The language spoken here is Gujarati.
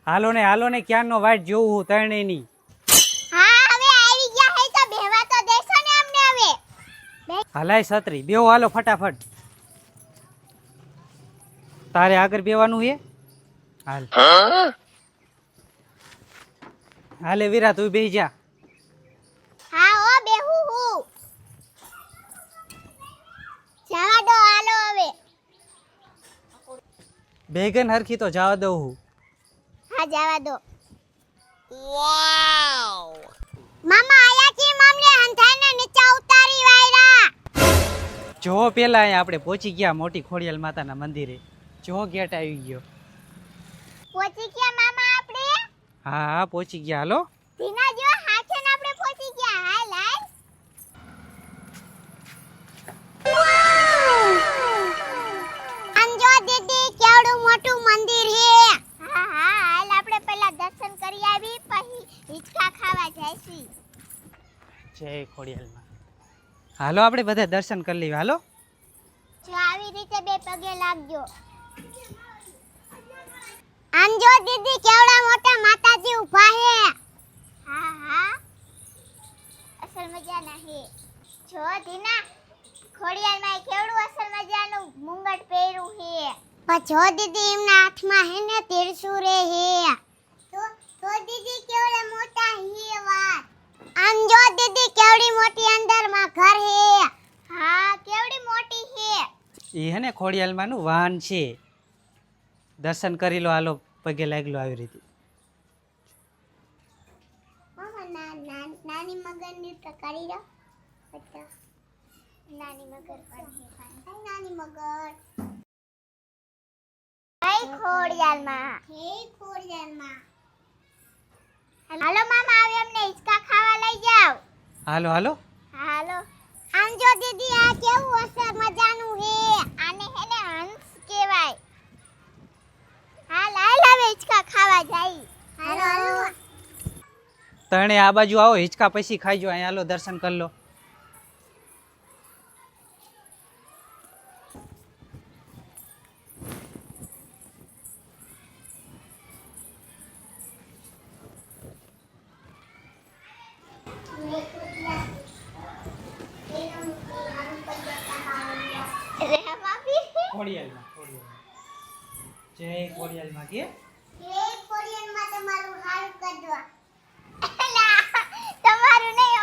હાલો ને ક્યાંનો વાટ જોઉં હું તરણેની. હા હવે આવી ગયા હે તો બેહવા તો દેશો ને અમને હવે. હલાય છત્રી બેહો હાલો ફટાફટ. તારે આગળ બેવાનું હે હાલ. હાલે વીરા તું બેહી જા. હા ઓ બેહુ હું. જવા દો હાલો હવે. બેગન હરખી તો જવા દઉં હું. હા જવા દો. વાવ. મામા આયા કે મામલે હંધાઈને નીચે ઉતારી વાયરા. જો પેલા અહીંયા આપણે પહોંચી ગયા મોટી ખોડિયાલ માતાના મંદિરે. જો ગેટ આવી ગયો. પહોંચી ગયા મામા આપણે. હા પહોંચી ગયા હાલો. ધીના જો હાથે ને આપણે પહોંચી ગયા હાલ હાલ. અંજો દીદી કેવડું મોટું મંદિર હે. હા હા હાલ આપણે પહેલા દર્શન કરી આવી પછી હિચકા ખાવા જઈશું. જય ખોડિયાલમાં. હાલો આપણે બધા દર્શન કરી લઈએ હાલો. જો આવી રીતે બે પગે લાગજો. અંજો દીદી કેવડા મોટા માતાજી ઊભા હે. હા હા અસલ મજાના હે. જો દીના ખોડિયાલમાં કેવડું અસલ મજાનું મુંગટ પહેર્યું હે. પણ જો દીદી એમના હાથમાં હે ને ત્રિશૂળ હે. તો દીદી કેવડા મોટા હે વાત. અંજો દીદી કેવડી મોટી અંદરમાં ઘર હે. હા કેવડી મોટી હે. એ હે ને ખોડિયાલમાંનું વાહન છે. દર્શન કરી લો હાલો પગે લાગલો આવી રીતે. મામા નાની મગરની તો કરી દો. નાની મગર પણ હે. નાની મગર. હે ખોડિયાલમાં. હાલો મામા આવે અમને હિચકા ખાવા લઈ જાવ. હાલો હાલો. હાલો. આંજો દીદી આ કેવું અસર મજાનું હે. આને હે ને હંસ કહેવાય. હાલ હાલ હવે હિચકા ખાવા જાય. હાલો હાલો. તણે આ બાજુ આવો હિચકા પછી ખાઈજો અહીંયા હાલો દર્શન કરી લો. ખોડિયાલમાં જય ખોડિયાલમાં કે એ કોરિયનમાં તમારું હારું કરજો. તમારું નહીં